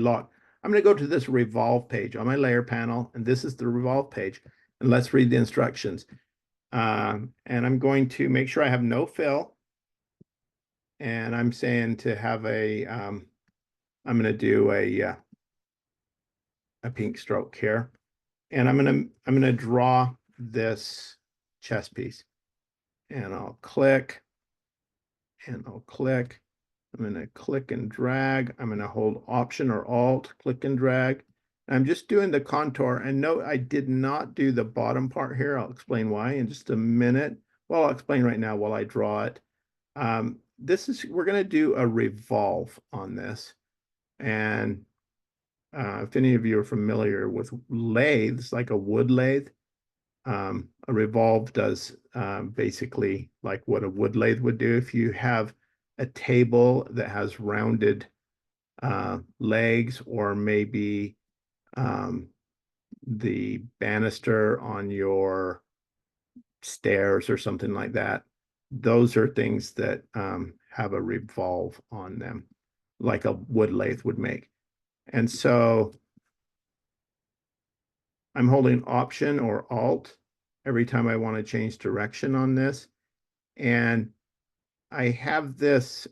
lock. I'm going to go to this revolve page on my layer panel, and this is the revolve page. And let's read the instructions. And I'm going to make sure I have no fill. And I'm saying to have I'm going to do a pink stroke here. And I'm going to draw this chess piece. And I'll click, and I'll click. I'm going to click and drag. I'm going to hold Option or Alt, click and drag. I'm just doing the contour. And note, I did not do the bottom part here. I'll explain why in just a minute. Well, I'll explain right now while I draw it. We're going to do a revolve on this. And if any of you are familiar with lathes, like a wood lathe, a revolve does basically like what a wood lathe would do. If you have a table that has rounded legs, or maybe the banister on your stairs or something like that, those are things that have a revolve on them, like a wood lathe would make. And so I'm holding Option or Alt every time I want to change direction on this. And I have this,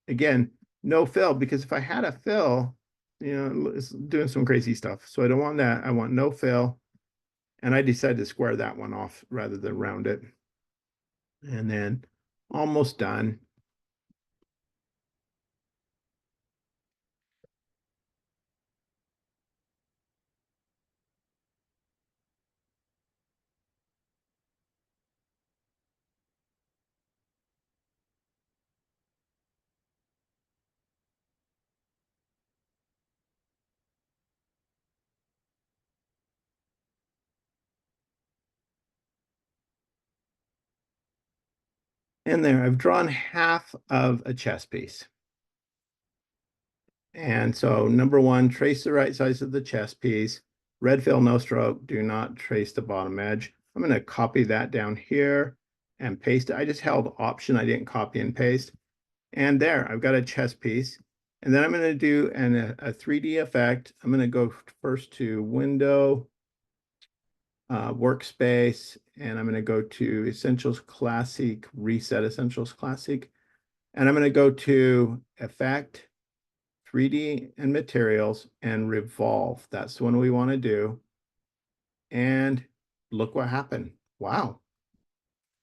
again, no fill, because if I had a fill, it's doing some crazy stuff. So I don't want that. I want no fill. And I decided to square that one off rather than round it. And then almost done. And there, I've drawn half of a chess piece. And so number one, trace the right size of the chess piece. Red fill, no stroke. Do not trace the bottom edge. I'm going to copy that down here and paste it. I just held Option. I didn't copy and paste. And there, I've got a chess piece. And then I'm going to do a 3D effect. I'm going to go first to Window, Workspace, and I'm going to go to Essentials Classic, Reset Essentials Classic. And I'm going to go to Effect, 3D and Materials, and Revolve. That's the one we want to do. And look what happened. Wow.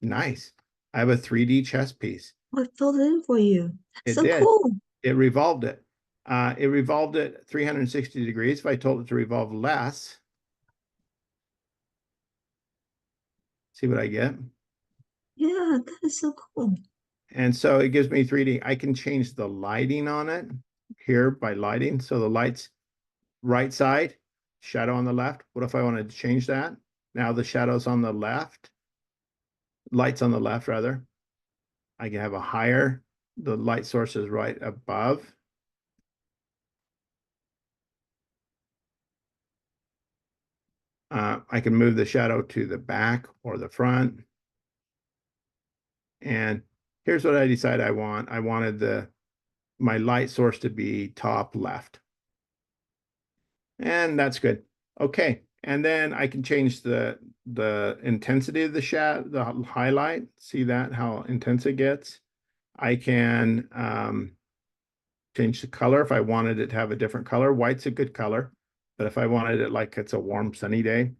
Nice. I have a 3D chess piece. I filled it in for you. It So did. cool. It revolved it. It revolved it 360 degrees. If I told it to revolve less, see what I get? Yeah, that is so cool. And so it gives me 3D. I can change the lighting on it here by lighting. So the light's right side, shadow on the left. What if I wanted to change that? Now the shadow's on the left, light's on the left rather. I can have a higher, the light source is right above. I can move the shadow to the back or the front. And here's what I decided I want. I wanted my light source to be top left. And that's good. Okay. And then I can change the intensity of the shadow, the highlight. See that, how intense it gets? I can change the color if I wanted it to have a different color. White's a good color, but if I wanted it like it's a warm, sunny day,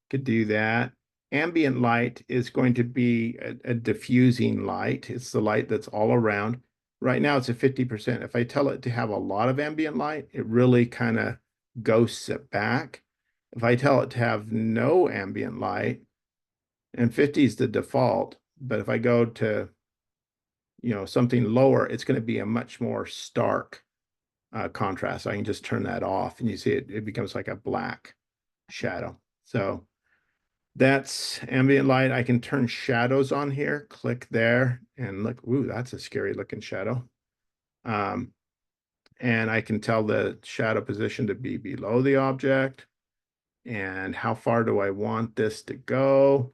could do that. Ambient light is going to be a diffusing light. It's the light that's all around. Right now it's a 50%. If I tell it to have a lot of ambient light, it really kind of ghosts it back. If I tell it to have no ambient light, and 50 is the default, but if I go to something lower, it's going to be a much more stark contrast. I can just turn that off, and you see it becomes like a black shadow. So that's ambient light. I can turn shadows on here, click there, and look, ooh, that's a scary looking shadow. And I can tell the shadow position to be below the object. And how far do I want this to go?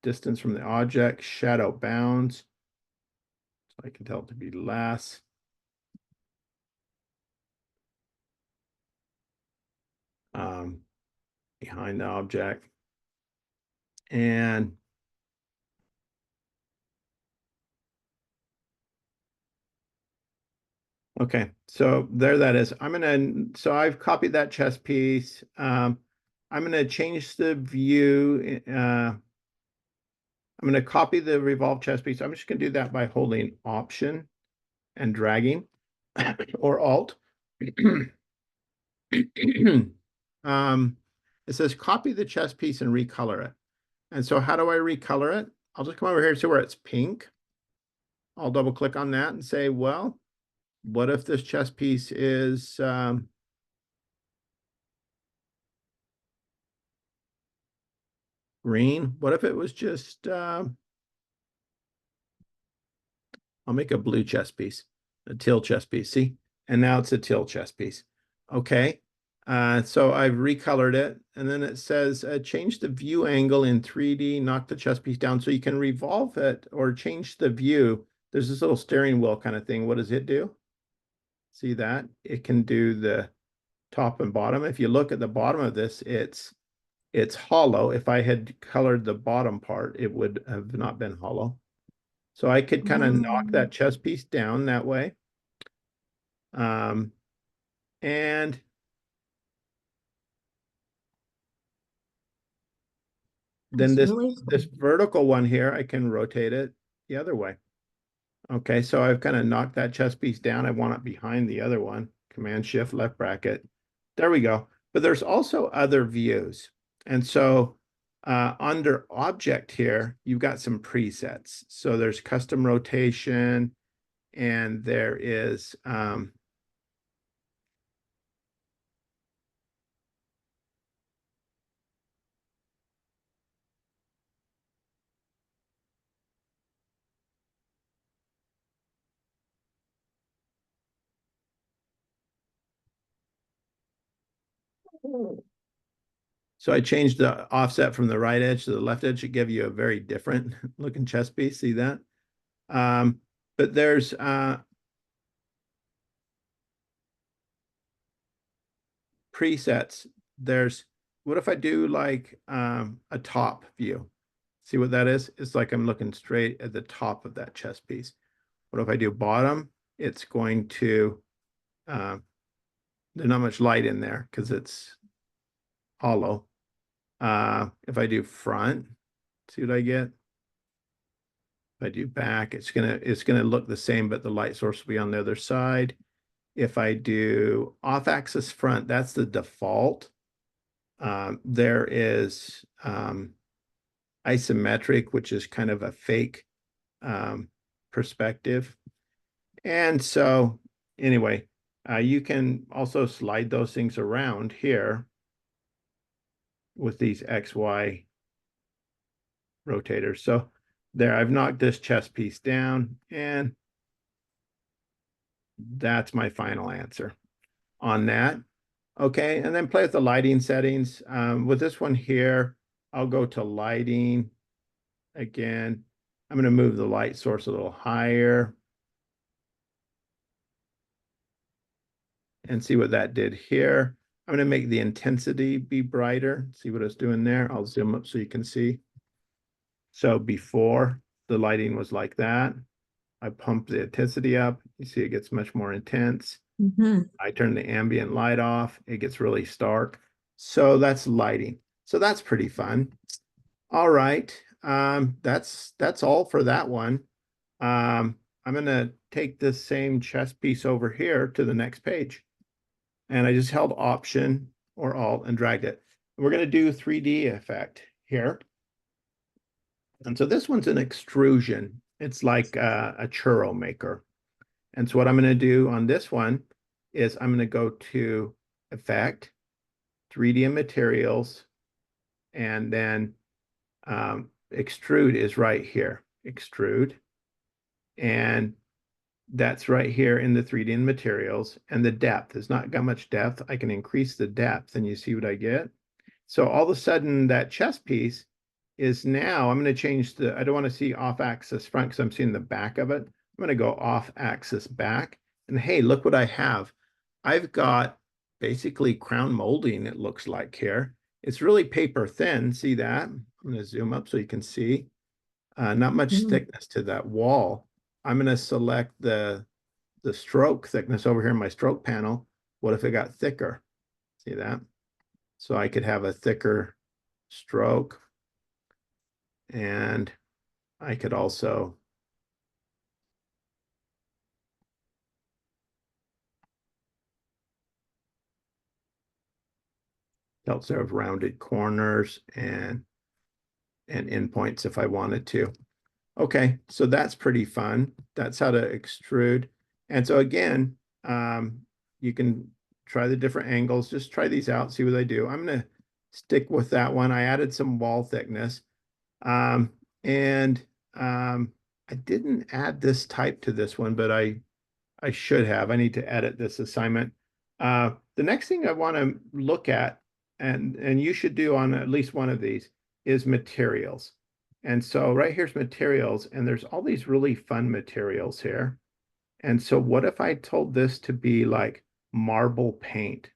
Distance from the object, shadow bounds. So I can tell it to be less. behind the object. And okay, so there that is. So I've copied that chess piece. I'm gonna change the view. I'm gonna copy the revolved chess piece. I'm just gonna do that by holding Option and dragging or Alt. It says copy the chess piece and recolor it. And so how do I recolor it? I'll just come over here to where it's pink. I'll double click on that and say, well, what if this chess piece is green? What if it was just, I'll make a blue chess piece, a teal chess piece. See? And now it's a teal chess piece. Okay. So I've recolored it. And then it says change the view angle in 3D, knock the chess piece down. So you can revolve it or change the view. There's this little steering wheel kind of thing. What does it do? See that? It can do the top and bottom. If you look at the bottom of this, it's hollow. If I had colored the bottom part, it would have not been hollow. So I could kind of knock that chess piece down that way. And then That's really this cool. vertical one here, I can rotate it the other way. Okay, so I've kind of knocked that chess piece down. I want it behind the other one. Command Shift left bracket. There we go. But there's also other views. And so under object here, you've got some presets. So there's custom rotation and there is so I changed the offset from the right edge to the left edge to give you a very different looking chess piece. See that? But there's presets. There's what if I do like a top view? See what that is? It's like I'm looking straight at the top of that chess piece. What if I do bottom? It's going to there's not much light in there because it's hollow. If I do front, see what I get? If I do back, it's gonna look the same, but the light source will be on the other side. If I do off axis front, that's the default. There is isometric, which is kind of a fake perspective. And so anyway, you can also slide those things around here with these XY rotators. So there, I've knocked this chess piece down, and that's my final answer on that. Okay, and then play with the lighting settings. With this one here, I'll go to lighting again. I'm going to move the light source a little higher and see what that did here. I'm going to make the intensity be brighter. See what it's doing there. I'll zoom up so you can see. So before, the lighting was like that. I pump the intensity up. You see it gets much more intense. I turn the ambient light off. It gets really stark. So that's lighting. So that's pretty fun. All right. That's all for that one. I'm gonna take this same chess piece over here to the next page. And I just held Option or Alt and dragged it. We're gonna do 3D effect here. And so this one's an extrusion. It's like a churro maker. And so what I'm going to do on this one is I'm going to go to Effect, 3D and Materials, and then Extrude is right here. Extrude. And that's right here in the 3D and Materials. And the depth has not got much depth. I can increase the depth and you see what I get. So all of a sudden that chess piece is now, I'm going to change I don't want to see off axis front because I'm seeing the back of it. I'm going to go off axis back. And hey, look what I have. I've got basically crown molding, it looks like here. It's really paper thin. See that? I'm going to zoom up so you can see. Not much Mm. thickness to that wall. I'm going to select the stroke thickness over here in my stroke panel. What if it got thicker? See that? So I could have a thicker stroke, and I could also also have rounded corners and endpoints if I wanted to. Okay, so that's pretty fun. That's how to extrude. And so again, you can try the different angles. Just try these out, see what they do. I'm going to stick with that one. I added some wall thickness. Um, and I didn't add this type to this one, but I should have. I need to edit this assignment. The next thing I want to look at, and you should do on at least one of these, is materials. And so right here's materials, and there's all these really fun materials here. And so what if I told this to be like marble paint?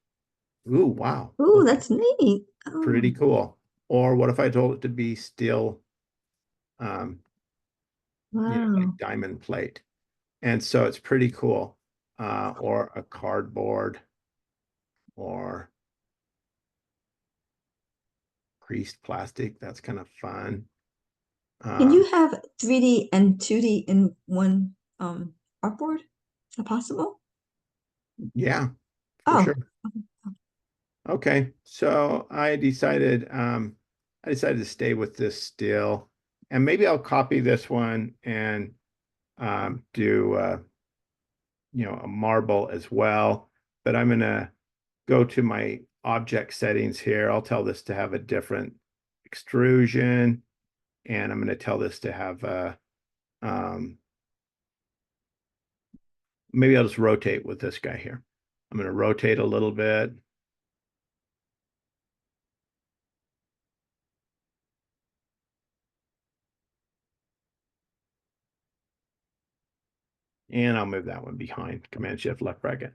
Ooh, wow. Oh, Okay, that's neat. pretty Oh, cool. Or what if I told it to be steel, um, like wow. diamond plate? And so it's pretty cool. Or a cardboard or creased plastic. That's kind of fun. Can you Um, have 3D and 2D in one artboard? Is that possible? yeah, for Oh, sure. Okay, so I decided to stay with this still, and maybe I'll copy this one and do a marble as well. But I'm gonna go to my object settings here. I'll tell this to have a different extrusion, and I'm gonna tell this to have a maybe I'll just rotate with this guy here. I'm going to rotate a little bit. And I'll move that one behind. Command Shift left bracket.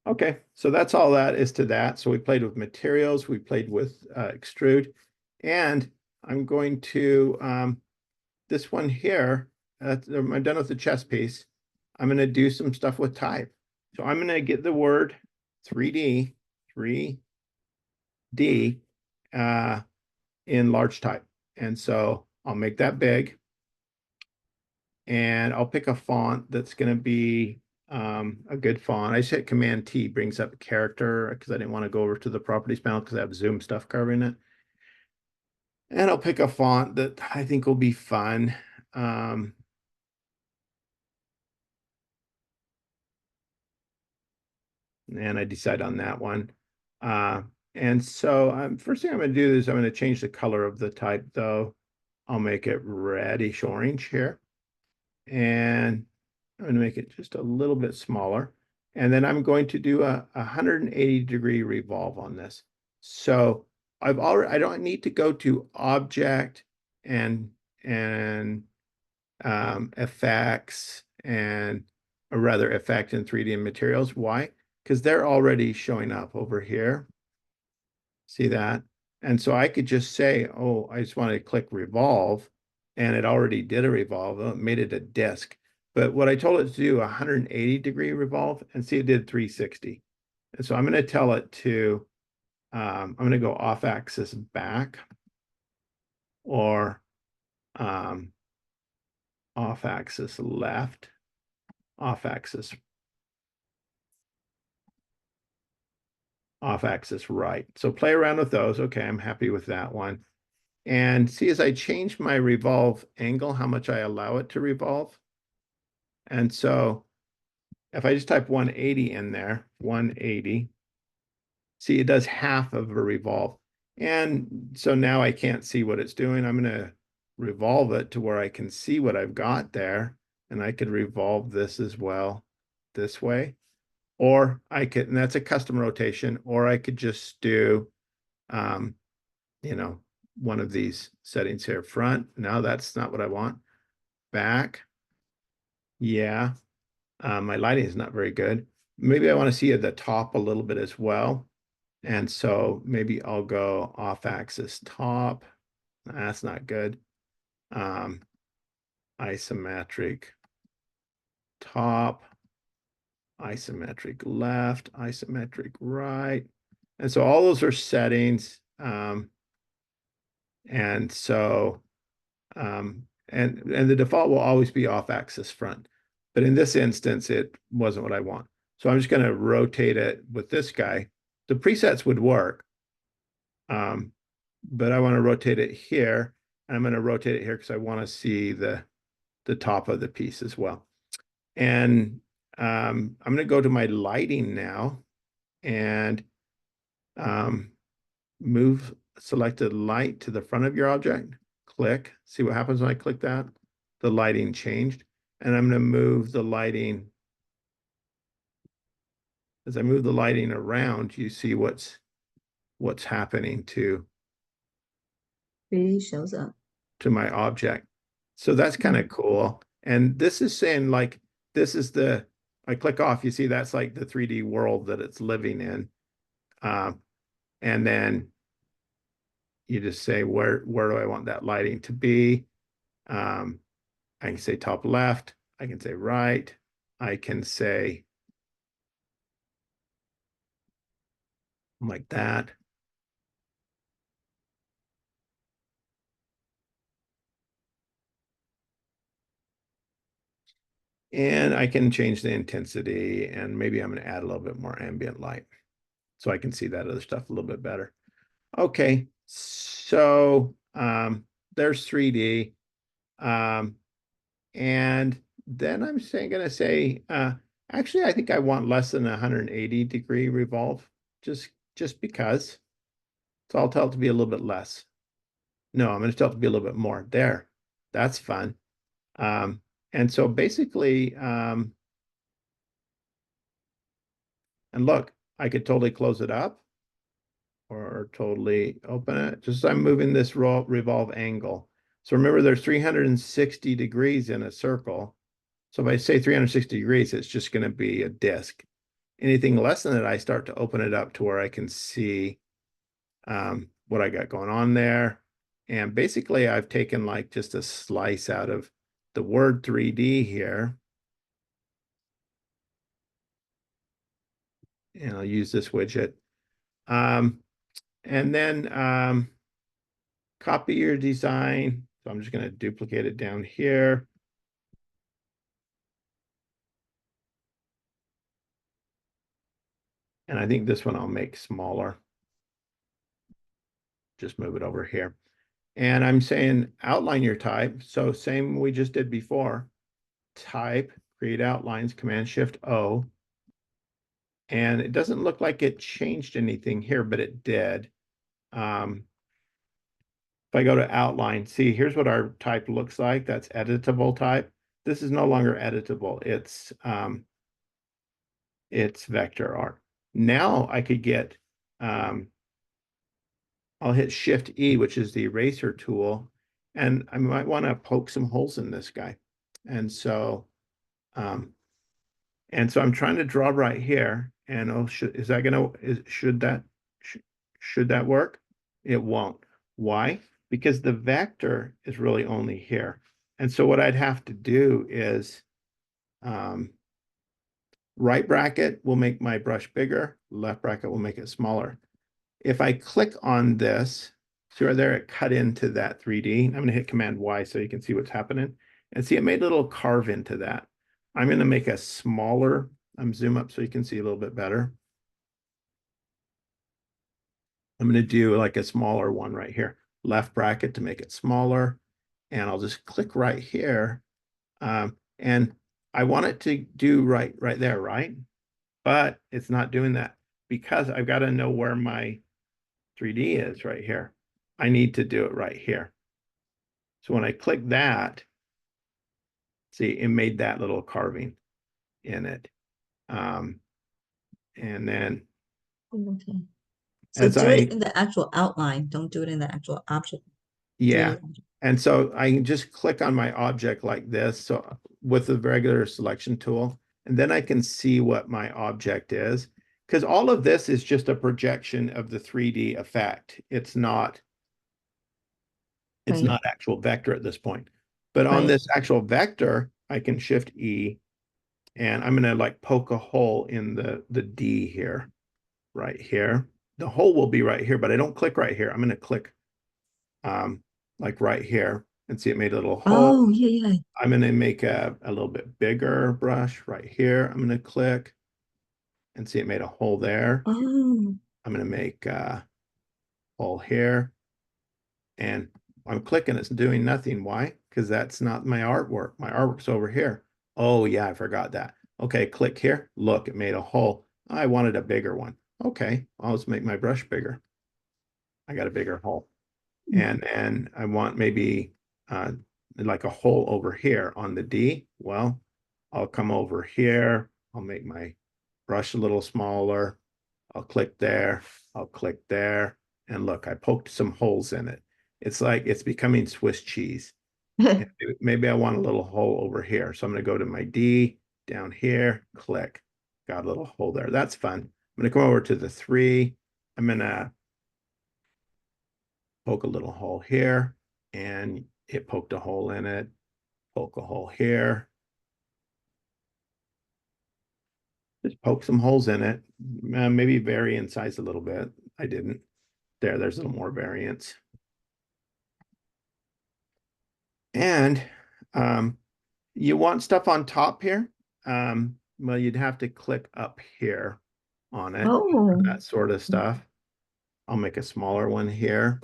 Okay, so that's all that is to that. So we played with materials, we played with extrude, and I'm going to this one here. I'm done with the chest piece. I'm going to do some stuff with type. So I'm going to get the word 3D, 3D in large type. And so I'll make that big. And I'll pick a font that's going to be a good font. I just hit Command T, brings up character because I didn't want to go over to the properties panel because I have Zoom stuff covering it. And I'll pick a font that I think will be fun. Um, and I decide on that one. And so first thing I'm going to do is I'm going to change the color of the type, though. I'll make it reddish orange here. And I'm going to make it just a little bit smaller. And then I'm going to do a 180-degree revolve on this. So I don't need to go to object and effects and or rather effect in 3D and materials. Why? Because they're already showing up over here. See that? And so I could just say, oh, I just want to click revolve, and it already did a revolve. It made it a disc. But what I told it to do, 180-degree revolve, and see, it did 360. And so I'm going to tell it to, I'm going to go off axis back or um, off axis left, off axis right. So play around with those. Okay, I'm happy with that one. And see, as I change my revolve angle, how much I allow it to revolve. And so if I just type 180 in there, 180, see, it does half of a revolve. And so now I can't see what it's doing. I'm going to revolve it to where I can see what I've got there. And I could revolve this as well this way. Or I could, and that's a custom rotation, or I could just do, um, you know, one of these settings here. Front, no, that's not what I want. Back, yeah. My lighting is not very good. Maybe I want to see at the top a little bit as well. And so maybe I'll go off axis top. That's not good. Isometric top, isometric left, isometric right. And so all those are settings. And so, and the default will always be off axis front. But in this instance, it wasn't what I want. So I'm just going to rotate it with this guy. The presets would work, but I want to rotate it here. And I'm going to rotate it here because I want to see the top of the piece as well. And I'm going to go to my lighting now and move selected light to the front of your object. Click. See what happens when I click that? The lighting changed. And I'm going to move the lighting. As I move the lighting around, you see what's happening to 3D shows up. my object. So that's kind of cool. And this is saying like, this is I click off, you see that's like the 3D world that it's living in. And then you just say, where do I want that lighting to be? I can say top left, I can say right, I can say like that. And I can change the intensity, and maybe I'm going to add a little bit more ambient light so I can see that other stuff a little bit better. Okay, so there's 3D. And then I'm going to say, actually, I think I want less than 180-degree revolve, just because. So I'll tell it to be a little bit less. No, I'm going to tell it to be a little bit more. There, that's fun. And so basically, and look, I could totally close it up or totally open it, just as I'm moving this revolve angle. So remember, there's 360 degrees in a circle. So if I say 360 degrees, it's just going to be a disc. Anything less than that, I start to open it up to where I can see what I got going on there. And basically, I've taken like just a slice out of the word 3D here. And I'll use this widget. And then copy your design. So I'm just going to duplicate it down here. And I think this one I'll make smaller. Just move it over here. And I'm saying outline your type. So same we just did before. Type, create outlines, Command-Shift-O. And it doesn't look like it changed anything here, but it did. If I go to outline, see, here's what our type looks like. That's editable type. This is no longer editable. It's vector art. Now I could get, I'll hit Shift E, which is the eraser tool, and I might want to poke some holes in this guy. And so I'm trying to draw right here. And oh, is that gonna should that work? It won't. Why? Because the vector is really only here. And so what I'd have to do is right bracket will make my brush bigger, left bracket will make it smaller. If I click on this, see right there, it cut into that 3D. I'm going to hit Command Y so you can see what's happening. And see, it made a little carve into that. I'm going to make a smaller, zoom up so you can see a little bit better. I'm going to do like a smaller one right here. Left bracket to make it smaller. And I'll just click right here. And I want it to do right there, right? But it's not doing that because I've got to know where my 3D is right here. I need to do it right here. So when I click that, see, it made that little carving in it. And then Okay. So as do it in the actual outline. Don't do it in the actual object. yeah. 3D object. And so I can just click on my object like this. So with the regular selection tool, and then I can see what my object is. because all of this is just a projection of the 3D effect. It's Right, not actual vector at this point. But on right. this actual vector, I can shift E and I'm gonna like poke a hole in the D here, right here. The hole will be right here, but I don't click right here. I'm gonna click like right here and see it made a little hole. Oh, yeah, yeah. I'm gonna make a little bit bigger brush right here. I'm gonna click and see it made a hole there. Oh, I'm gonna make a hole here. And I'm clicking, it's doing nothing. Why? Because that's not my artwork. My artwork's over here. Oh, yeah, I forgot that. Okay, click here. Look, it made a hole. I wanted a bigger one. Okay, I'll just make my brush bigger. I got a bigger hole. And I want maybe uh, like a hole over here on the D. Well, I'll come over here. I'll make my brush a little smaller. I'll click there. I'll click there. And look, I poked some holes in it. It's like it's becoming Swiss cheese. And maybe I want a little hole over here. So I'm going to go to my D down here, click. Got a little hole there. That's fun. I'm going to come over to the 3. I'm going to poke a little hole here, and it poked a hole in it. Poke a hole here. Just poke some holes in it. Maybe vary in size a little bit. I didn't. There's a little more variance. And you want stuff on top here. Well, you'd have to click up here on it for oh. that sort of stuff. I'll make a smaller one here.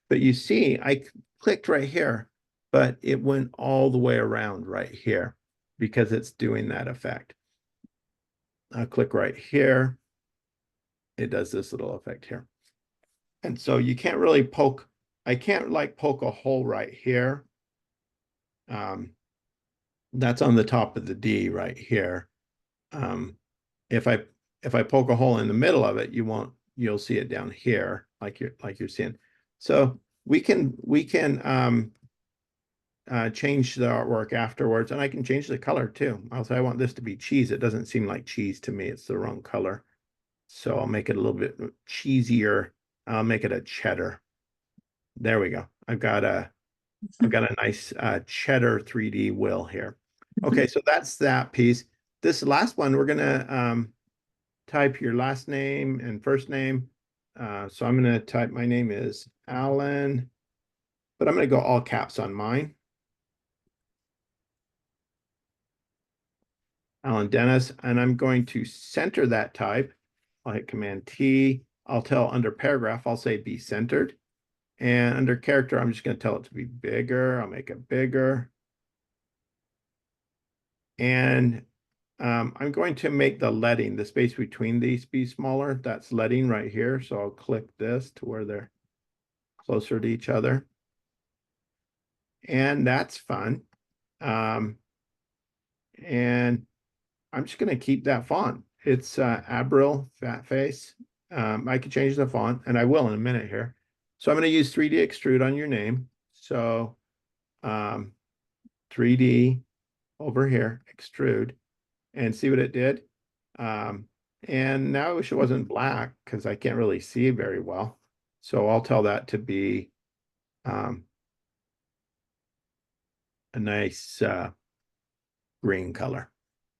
But you see, I clicked right here, but it went all the way around right here because it's doing that effect. I'll click right here. It does this little effect here. And so you can't really poke, I can't like poke a hole right here. That's on the top of the D right here. Um, if I poke a hole in the middle of it, you'll see it down here like you're seeing. So we can change the artwork afterwards, and I can change the color too. I'll say I want this to be cheese. It doesn't seem like cheese to me. It's the wrong color. So I'll make it a little bit cheesier. I'll make it a cheddar. There we go. I've got a nice cheddar 3D wheel here. Okay, so that's that piece. This last one, we're gonna type your last name and first name. So I'm gonna type my name is Alan, but I'm gonna go all caps on mine. Alan Dennis, and I'm going to center that type. I'll hit Command T. I'll tell under paragraph, I'll say be centered. And under character, I'm just going to tell it to be bigger. I'll make it bigger. And I'm going to make the leading, the space between these be smaller. That's leading right here. So I'll click this to where they're closer to each other. And that's fun. And I'm just going to keep that font. It's Abril Fat Face. I could change the font, and I will in a minute here. So I'm going to use 3D Extrude on your name. So 3D over here, Extrude, and see what it did. And now I wish it wasn't black because I can't really see very well. So I'll tell that to be a nice green color.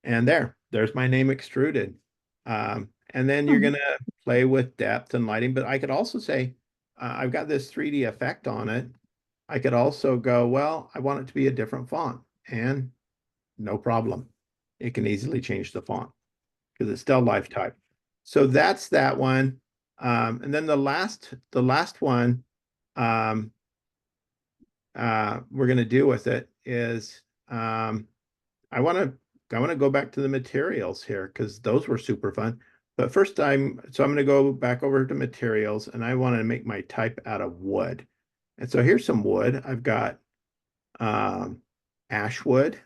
And there's my name extruded. And then you're Oh, going to play with depth and lighting. But I could also say, I've got this 3D effect on it. I could also go, well, I want it to be a different font. And no problem. It can easily change the font because it's still live type. So that's that one. And then the last one we're going to do with it is I want to go back to the materials here because those were super fun. But first I'm going to go back over to materials and I want to make my type out of wood. And so here's some wood. I've got ash wood,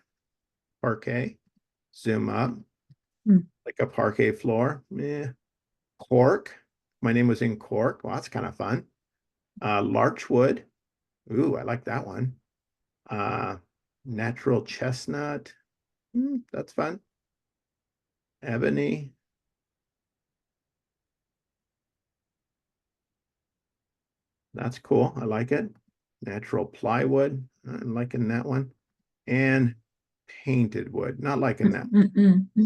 parquet, zoom up, hmm. like a parquet floor. Cork. My name was in cork. Well, that's kind of fun. Larch wood. Ooh, I like that one. Uh, natural chestnut. That's fun. Ebony. That's cool. I like it. Natural plywood. I'm liking that one. And painted wood. Not liking that.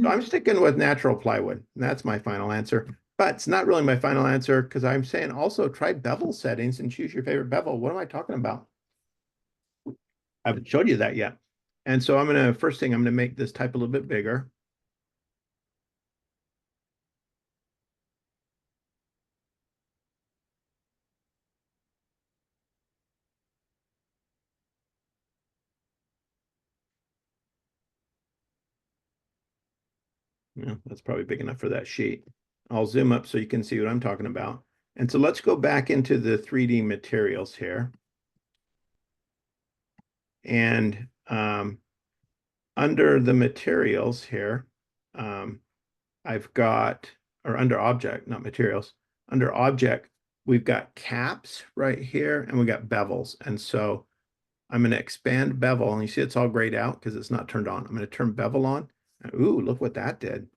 So I'm sticking with natural plywood. That's my final answer. But it's not really my final answer because I'm saying also try bevel settings and choose your favorite bevel. What am I talking about? I haven't showed you that yet. And so first thing, I'm gonna make this type a little bit bigger. Yeah, that's probably big enough for that sheet. I'll zoom up so you can see what I'm talking about. And so let's go back into the 3D materials here. And under the materials here, I've got, or under object, not materials, under object, we've got caps right here and we got bevels. And so I'm going to expand bevel and you see it's all grayed out because it's not turned on. I'm going to turn bevel on. Ooh, look what that did.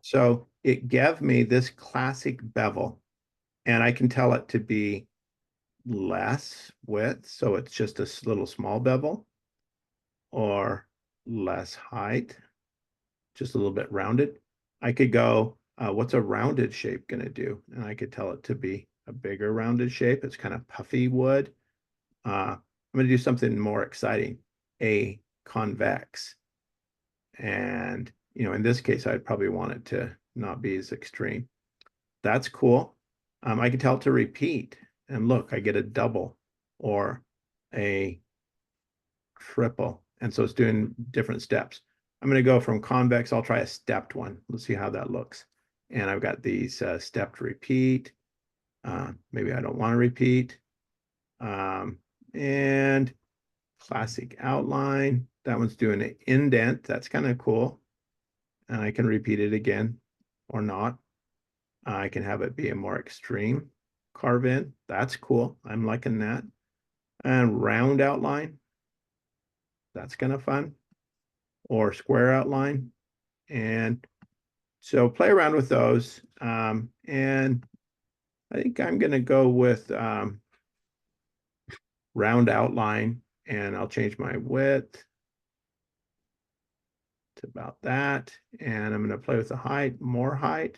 So it gave me this classic bevel and I can tell it to be less width. So it's just a little small bevel or less height, just a little bit rounded. I could go, what's a rounded shape going to do? And I could tell it to be a bigger rounded shape. It's kind of puffy wood. I'm going to do something more exciting, a convex. And, in this case, I'd probably want it to not be as extreme. That's cool. I can tell it to repeat. And look, I get a double or a triple. And so it's doing different steps. I'm going to go from convex. I'll try a stepped one. Let's see how that looks. And I've got these stepped repeat. Maybe I don't want to repeat. And classic outline. That one's doing an indent. That's kind of cool. And I can repeat it again or not. I can have it be a more extreme carve in. That's cool. I'm liking that. And round outline. That's kind of fun. Or square outline. And so play around with those. And I think I'm going to go with round outline and I'll change my width to about that. And I'm going to play with the height, more height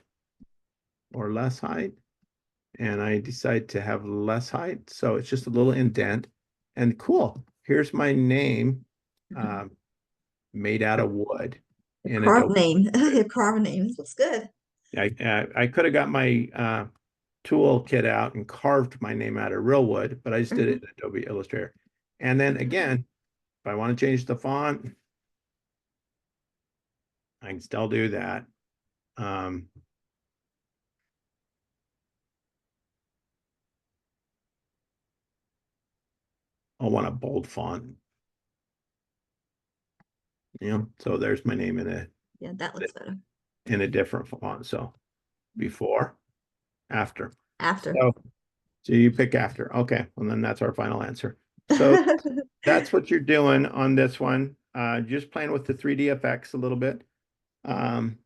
or less height. And I decide to have less height. So it's just a little indent. And cool. Here's my name made out of wood in Carved Adobe. name. Your carved name. This looks good. I could have got my tool kit out and carved my name out of real wood, but I just did it in Adobe Illustrator. And then again, if I want to change the font, I can still do that. I'll want a bold font. So there's my name Yeah, that looks better. in a different font. So before, after. After. So you pick after. Okay, well then that's our final answer. So that's what you're doing on this one. Just playing with the 3D effects a little bit. And